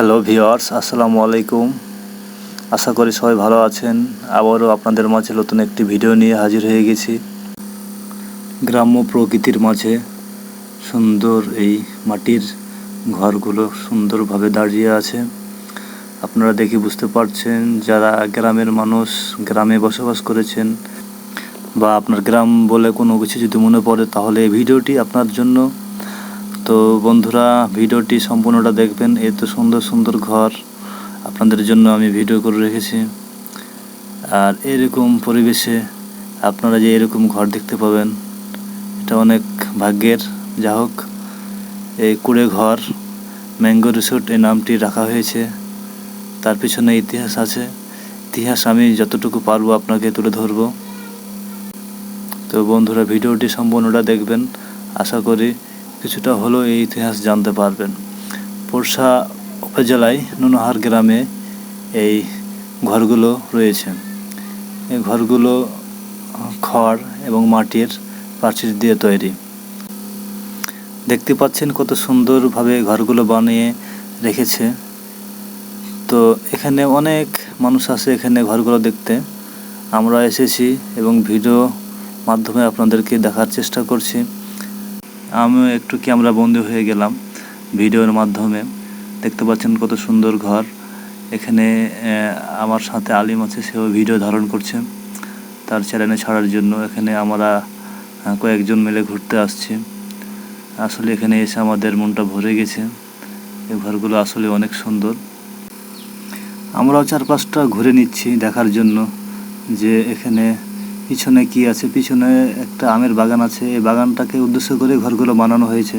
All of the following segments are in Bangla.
হ্যালো ভিউয়ার্স, আসসালামু আলাইকুম। আশা করি সবাই ভালো আছেন। আবারও আপনাদের মাঝে নতুন একটি ভিডিও নিয়ে হাজির হয়ে গেছি। গ্রাম্য প্রকৃতির মাঝে সুন্দর এই মাটির ঘরগুলো সুন্দরভাবে দাঁড়িয়ে আছে। আপনারা দেখে বুঝতে পারছেন, যারা গ্রামের মানুষ, গ্রামে বসবাস করেছেন বা আপনার গ্রাম বলে কোনো কিছু যদি মনে পড়ে, তাহলে এই ভিডিওটি আপনার জন্য। তো বন্ধুরা, ভিডিওটি সম্পূর্ণটা দেখবেন। এত সুন্দর সুন্দর ঘর আপনাদের জন্য আমি ভিডিও করে রেখেছি। আর এরকম পরিবেশে আপনারা যে এরকম ঘর দেখতে পাবেন, এটা অনেক ভাগ্যের। যা হোক, এই কুড়ে ঘর ম্যাঙ্গো রিসোর্ট এই নামটি রাখা হয়েছে। তার পিছনে ইতিহাস আছে। ইতিহাস আমি যতটুকু পারবো আপনাকে তুলে ধরবো। তো বন্ধুরা, ভিডিওটি সম্পূর্ণটা দেখবেন। আশা করি কিছুটা হলেও এই ইতিহাস জানতে পারবেন। পোরশা উপজেলায় নুনহার গ্রামে এই ঘরগুলো রয়েছে। এই ঘরগুলো খড় এবং মাটির প্রাচীর দিয়ে তৈরি। দেখতে পাচ্ছেন কত সুন্দরভাবে ঘরগুলো বানিয়ে রেখেছে। তো এখানে অনেক মানুষ আসে এখানে ঘরগুলো দেখতে। আমরা এসেছি এবং ভিডিও মাধ্যমে আপনাদেরকে দেখার চেষ্টা করছি। আমিও একটু ক্যামেরা বন্দি হয়ে গেলাম ভিডিওর মাধ্যমে। দেখতে পাচ্ছেন কত সুন্দর ঘর। এখানে আমার সাথে আলিম আছে, সেও ভিডিও ধারণ করছে তার চ্যানেলে ছাড়ার জন্য। এখানে আমরা কয়েকজন মিলে ঘুরতে আসছি। আসলে এখানে এসে আমাদের মনটা ভরে গেছে। এই ঘরগুলো আসলে অনেক সুন্দর। আমরাও চারপাশটা ঘুরে নিচ্ছি দেখার জন্য যে এখানে পিছনে কি আছে। পিছনে একটা আমের বাগান আছে। এই বাগানটাকে উদ্দেশ্য করে ঘরগুলো বানানো হয়েছে।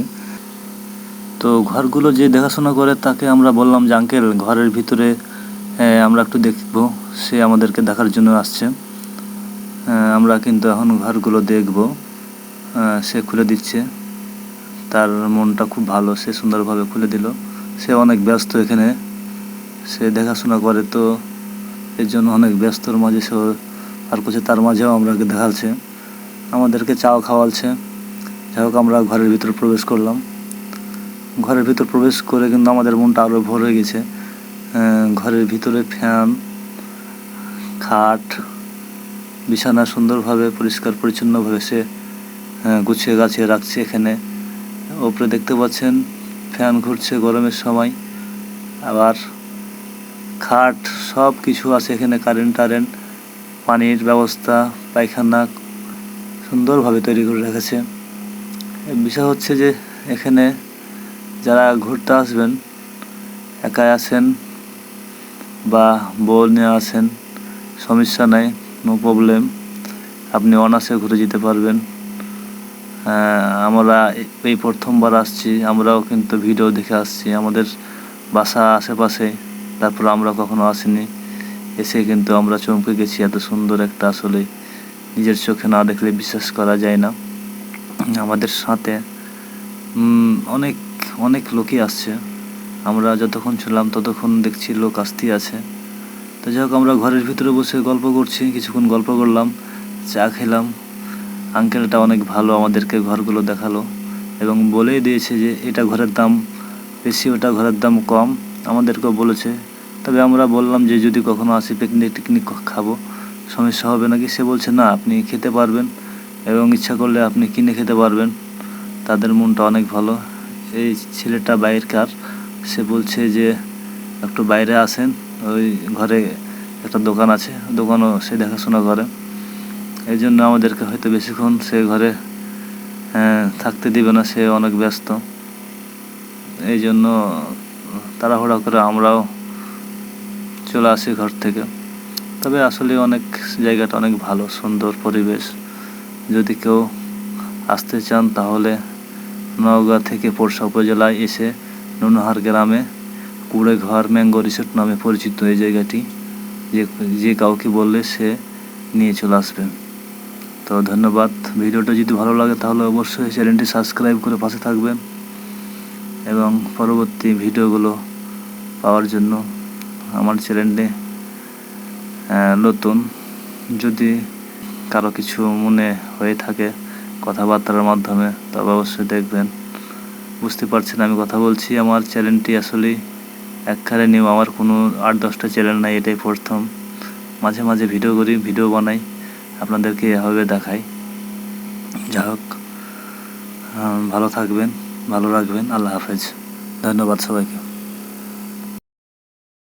তো ঘরগুলো যে দেখাশোনা করে তাকে আমরা বললাম যে আঙ্কেল, ঘরের ভিতরে আমরা একটু দেখব। সে আমাদেরকে দেখার জন্য আসছে। আমরা কিন্তু এখন ঘরগুলো দেখব। সে খুলে দিচ্ছে। তার মনটা খুব ভালো, সে সুন্দরভাবে খুলে দিল। সে অনেক ব্যস্ত এখানে, সে দেখাশোনা করে, তো এর জন্য অনেক ব্যস্তর মাঝে সে আর করছে। তার মাঝেও আমরাকে দেখাচ্ছে, আমাদেরকে চাও খাওয়ালছে। যাই হোক, আমরা ঘরের ভিতর প্রবেশ করলাম। ঘরের ভিতর প্রবেশ করে কিন্তু আমাদের মনটা আরও ভরে গেছে। ঘরের ভিতরে ফ্যান, খাট, বিছানা সুন্দরভাবে পরিষ্কার পরিচ্ছন্নভাবে সে গুছিয়ে গাছিয়ে রাখছে। এখানে ওপরে দেখতে পাচ্ছেন ফ্যান ঘুরছে গরমের সময়। আবার খাট সব কিছু আছে এখানে, কারেন্ট, পানির ব্যবস্থা, পায়খানা সুন্দরভাবে তৈরি করে রেখেছে। বিষয় হচ্ছে যে এখানে যারা ঘুরতে আসবেন, একাই আসেন বা বউ নিয়ে আসেন, সমস্যা নাই, নো প্রবলেম। আপনি অনায়াসে ঘুরে যেতে পারবেন। আমরা এই প্রথমবার আসছি। আমরাও কিন্তু ভিডিও দেখে আসছি, আমাদের বাসা আশেপাশে। তারপর আমরা কখনো আসিনি। এসে কিন্তু আমরা চমকে গেছি। এত সুন্দর একটা, আসলে নিজের চোখে না দেখলে বিশ্বাস করা যায় না। আমাদের সাথে অনেক অনেক লোকই আসছে। আমরা যতক্ষণ ছিলাম ততক্ষণ দেখছি লোক আসতেই আছে। তো যাই হোক, আমরা ঘরের ভিতরে বসে গল্প করছি। কিছুক্ষণ গল্প করলাম, চা খেলাম। আঙ্কেলটা অনেক ভালো, আমাদেরকে ঘরগুলো দেখালো এবং বলেই দিয়েছে যে এটা ঘরের দাম বেশি, ওটা ঘরের দাম কম, আমাদেরকেও বলেছে। তবে আমরা বললাম যে যদি কখনো আসি পিকনিক খাবো, সমস্যা হবে নাকি। সে বলছে না, আপনি খেতে পারবেন এবং ইচ্ছা করলে আপনি কিনে খেতে পারবেন। তাদের মনটা অনেক ভালো। এই ছেলেটা বাইরেকার, সে বলছে যে একটু বাইরে আসেন, ওই ঘরে একটা দোকান আছে, দোকানও সে দেখাশোনা করে। এই জন্য আমাদেরকে হয়তো বেশিক্ষণ সে ঘরে থাকতে দিবে না, সে অনেক ব্যস্ত। এই জন্য তাড়াহুড়া করে আমরাও চলে আসি ঘর থেকে। তবে আসলে অনেক জায়গাটা অনেক ভালো, সুন্দর পরিবেশ। যদি কেউ আসতে চান তাহলে নওগাঁ থেকে পোরশা উপজেলায় এসে নুনহার গ্রামে কুড়ে ঘর ম্যাঙ্গো রিসোর্ট নামে পরিচিত এই জায়গাটি, যে কাউকে বললে সে নিয়ে চলে আসবে। তো ধন্যবাদ। ভিডিওটা যদি ভালো লাগে তাহলে অবশ্যই চ্যানেলটি সাবস্ক্রাইব করে পাশে থাকবেন এবং পরবর্তী ভিডিওগুলো পাওয়ার জন্য আমার চ্যানেলটি নতুন। যদি কারো কিছু মনে হয়ে থাকে কথাবার্তার মাধ্যমে, তবে অবশ্যই দেখবেন। বুঝতে পারছেন আমি কথা বলছি, আমার চ্যানেলটি আসলে একবারে নিউ, আমার কোনো 8-10টা চ্যানেল নাই, এটাই প্রথম। মাঝে মাঝে ভিডিও করি, ভিডিও বানাই, আপনাদেরকে এভাবে দেখাই। যাই হোক, ভালো থাকবেন, ভালো রাখবেন। আল্লাহ হাফেজ। ধন্যবাদ সবাইকে।